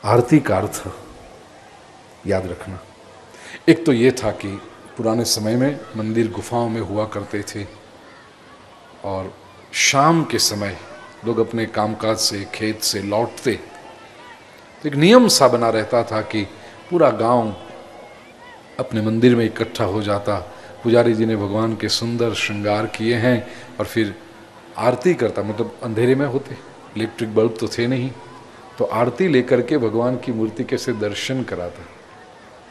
आरती का अर्थ याद रखना। एक तो ये था कि पुराने समय में मंदिर गुफाओं में हुआ करते थे और शाम के समय लोग अपने कामकाज से, खेत से लौटते तो एक नियम सा बना रहता था कि पूरा गांव अपने मंदिर में इकट्ठा हो जाता। पुजारी जी ने भगवान के सुंदर श्रृंगार किए हैं और फिर आरती करता, मतलब अंधेरे में होते, इलेक्ट्रिक बल्ब तो थे नहीं, तो आरती लेकर के भगवान की मूर्ति के से दर्शन कराता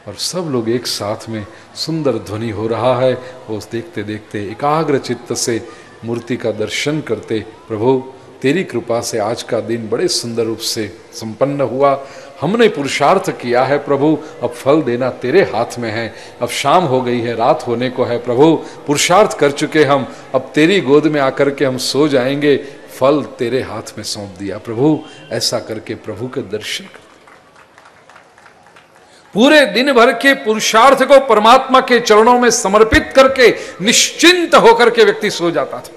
और सब लोग एक साथ में, सुंदर ध्वनि हो रहा है, वो देखते देखते एकाग्र चित्त से मूर्ति का दर्शन करते। प्रभु तेरी कृपा से आज का दिन बड़े सुंदर रूप से संपन्न हुआ, हमने पुरुषार्थ किया है प्रभु, अब फल देना तेरे हाथ में है। अब शाम हो गई है, रात होने को है प्रभु, पुरुषार्थ कर चुके हम, अब तेरी गोद में आकर के हम सो जाएंगे, फल तेरे हाथ में सौंप दिया प्रभु। ऐसा करके प्रभु के दर्शन कर पूरे दिन भर के पुरुषार्थ को परमात्मा के चरणों में समर्पित करके निश्चिंत होकर के व्यक्ति सो जाता था।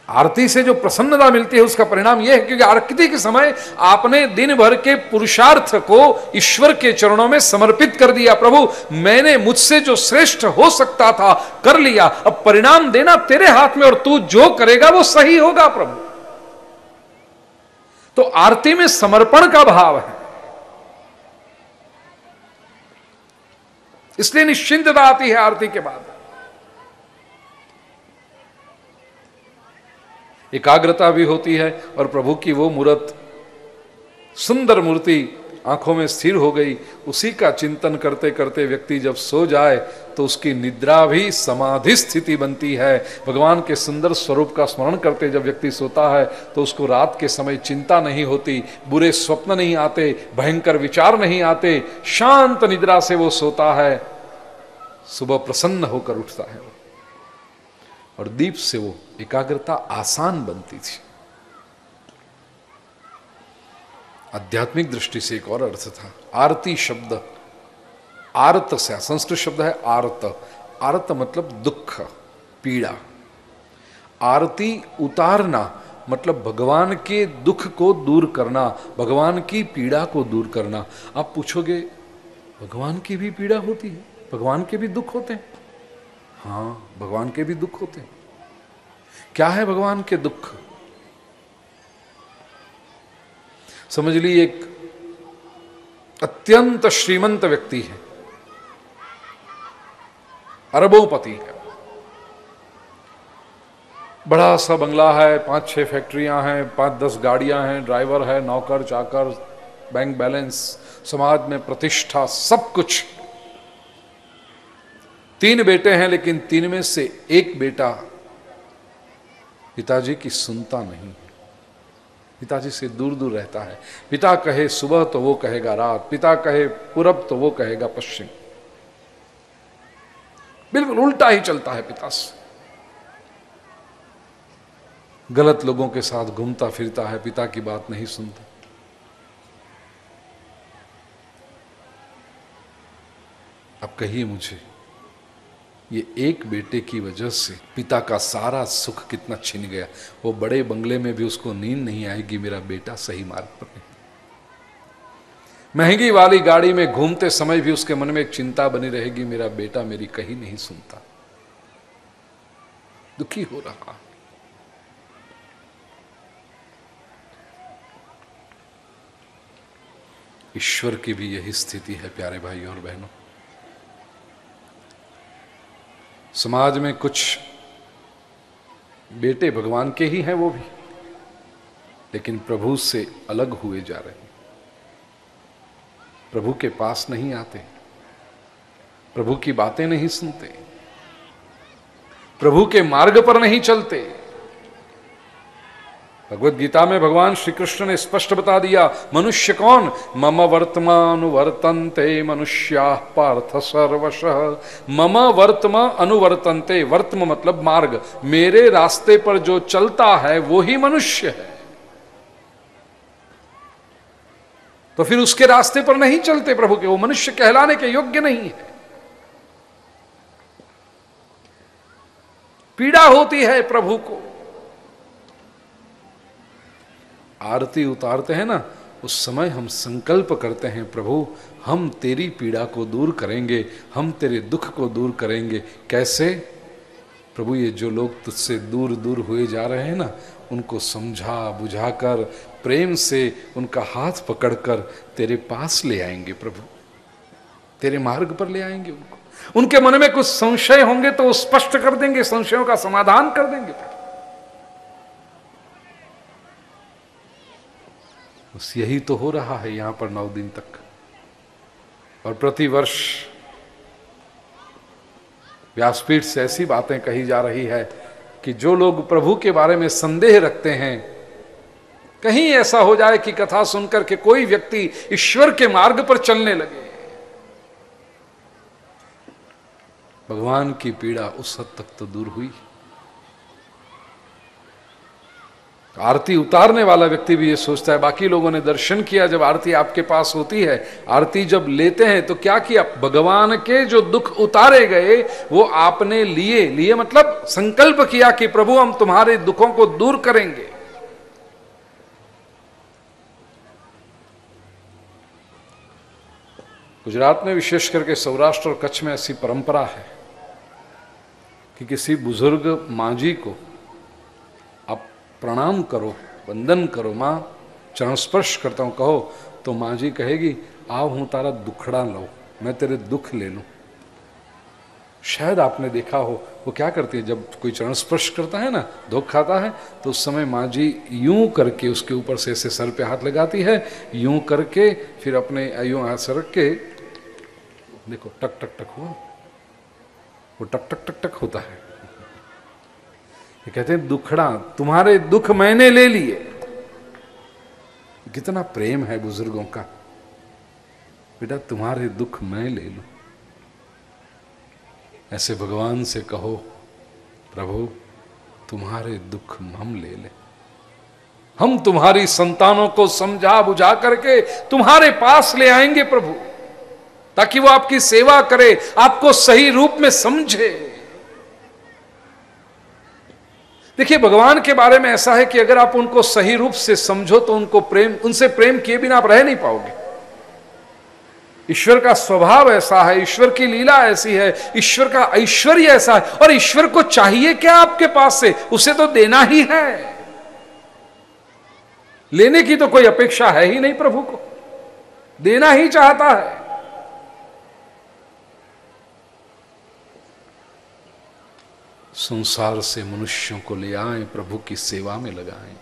आरती से जो प्रसन्नता मिलती है उसका परिणाम यह है क्योंकि आरती के समय आपने दिन भर के पुरुषार्थ को ईश्वर के चरणों में समर्पित कर दिया। प्रभु मैंने मुझसे जो श्रेष्ठ हो सकता था कर लिया, अब परिणाम देना तेरे हाथ में और तू जो करेगा वो सही होगा प्रभु। तो आरती में समर्पण का भाव है, इसलिए निश्चिंतता आती है आरती के बाद। एकाग्रता भी होती है और प्रभु की वो मूर्त, सुंदर मूर्ति आंखों में स्थिर हो गई, उसी का चिंतन करते करते व्यक्ति जब सो जाए तो उसकी निद्रा भी समाधि स्थिति बनती है। भगवान के सुंदर स्वरूप का स्मरण करते जब व्यक्ति सोता है तो उसको रात के समय चिंता नहीं होती, बुरे स्वप्न नहीं आते, भयंकर विचार नहीं आते, शांत निद्रा से वो सोता है, सुबह प्रसन्न होकर उठता है और दीप से वो एकाग्रता आसान बनती थी। आध्यात्मिक दृष्टि से एक और अर्थ था। आरती शब्द आर्त से, संस्कृत शब्द है आर्त, आर्त मतलब दुख, पीड़ा। आरती उतारना मतलब भगवान के दुख को दूर करना, भगवान की पीड़ा को दूर करना। आप पूछोगे भगवान की भी पीड़ा होती है, भगवान के भी दुख होते हैं? हाँ, भगवान के भी दुख होते हैं। क्या है भगवान के दुख? समझ लीजिए एक अत्यंत श्रीमंत व्यक्ति है, अरबोंपति है, बड़ा सा बंगला है, 5-6 फैक्ट्रियां हैं, 5-10 गाड़ियां हैं, ड्राइवर है, नौकर चाकर, बैंक बैलेंस, समाज में प्रतिष्ठा, सब कुछ। 3 बेटे हैं लेकिन 3 में से एक बेटा पिताजी की सुनता नहीं, पिताजी से दूर दूर रहता है। पिता कहे सुबह तो वो कहेगा रात, पिता कहे पूरब तो वो कहेगा पश्चिम, बिल्कुल उल्टा ही चलता है पिता से। गलत लोगों के साथ घूमता फिरता है, पिता की बात नहीं सुनता। अब कहिए मुझे, ये एक बेटे की वजह से पिता का सारा सुख कितना छिन गया। वो बड़े बंगले में भी उसको नींद नहीं आएगी, मेरा बेटा सही मार्ग पर नहीं। महंगी वाली गाड़ी में घूमते समय भी उसके मन में एक चिंता बनी रहेगी, मेरा बेटा मेरी कहीं नहीं सुनता, दुखी हो रहा। ईश्वर की भी यही स्थिति है प्यारे भाई और बहनों। समाज में कुछ बेटे भगवान के ही हैं वो भी, लेकिन प्रभु से अलग हुए जा रहे हैं, प्रभु के पास नहीं आते, प्रभु की बातें नहीं सुनते, प्रभु के मार्ग पर नहीं चलते। भगवत गीता में भगवान श्री कृष्ण ने स्पष्ट बता दिया, मनुष्य कौन? मम वर्तमान वर्तन्ते मनुष्याः पार्थ सर्वशः। मम वर्तम अनुवर्तन्ते, वर्तम मतलब मार्ग, मेरे रास्ते पर जो चलता है वो ही मनुष्य है। तो फिर उसके रास्ते पर नहीं चलते प्रभु के, वो मनुष्य कहलाने के योग्य नहीं है। पीड़ा होती है प्रभु को, आरती उतारते हैं ना, उस समय हम संकल्प करते हैं प्रभु हम तेरी पीड़ा को दूर करेंगे, हम तेरे दुख को दूर करेंगे। कैसे? प्रभु ये जो लोग तुझसे दूर दूर हुए जा रहे हैं ना, उनको समझा बुझाकर प्रेम से उनका हाथ पकड़कर तेरे पास ले आएंगे प्रभु, तेरे मार्ग पर ले आएंगे उनको। उनके मन में कुछ संशय होंगे तो वो स्पष्ट कर देंगे, संशयों का समाधान कर देंगे। बस यही तो हो रहा है यहां पर 9 दिन तक। और प्रतिवर्ष व्यासपीठ से ऐसी बातें कही जा रही है कि जो लोग प्रभु के बारे में संदेह रखते हैं, कहीं ऐसा हो जाए कि कथा सुनकर के कोई व्यक्ति ईश्वर के मार्ग पर चलने लगे, भगवान की पीड़ा उस हद तक तो दूर हुई। आरती उतारने वाला व्यक्ति भी ये सोचता है, बाकी लोगों ने दर्शन किया, जब आरती आपके पास होती है, आरती जब लेते हैं तो क्या किया, भगवान के जो दुख उतारे गए वो आपने लिए मतलब संकल्प किया कि प्रभु हम तुम्हारे दुखों को दूर करेंगे। गुजरात में विशेष करके सौराष्ट्र और कच्छ में ऐसी परंपरा है कि किसी बुजुर्ग माँ जी को आप प्रणाम करो, वंदन करो, माँ चरण स्पर्श करता हूं कहो, तो माँ जी कहेगी आओ हूं तारा दुखड़ा लो, मैं तेरे दुख ले लूं। शायद आपने देखा हो वो क्या करती है, जब कोई चरण स्पर्श करता है ना, दुख खाता है, तो उस समय माँ जी यूं करके उसके ऊपर से ऐसे सर पे हाथ लगाती है, यूं करके फिर अपने यूं हाथ सरक के देखो टक टक टक हुआ, वो टक टक टक टक होता है। ये कहते हैं दुखड़ा, तुम्हारे दुख मैंने ले लिए। कितना प्रेम है बुजुर्गों का, बेटा तुम्हारे दुख मैं ले लूं। ऐसे भगवान से कहो प्रभु तुम्हारे दुख हम ले ले, हम तुम्हारी संतानों को समझा बुझा करके तुम्हारे पास ले आएंगे प्रभु, ताकि वो आपकी सेवा करे, आपको सही रूप में समझे। देखिए भगवान के बारे में ऐसा है कि अगर आप उनको सही रूप से समझो तो उनसे प्रेम किए बिना आप रह नहीं पाओगे। ईश्वर का स्वभाव ऐसा है, ईश्वर की लीला ऐसी है, ईश्वर का ऐश्वर्य ऐसा है, और ईश्वर को चाहिए क्या आपके पास से, उसे तो देना ही है, लेने की तो कोई अपेक्षा है ही नहीं, प्रभु को देना ही चाहता है। संसार से मनुष्यों को ले आए, प्रभु की सेवा में लगाएं।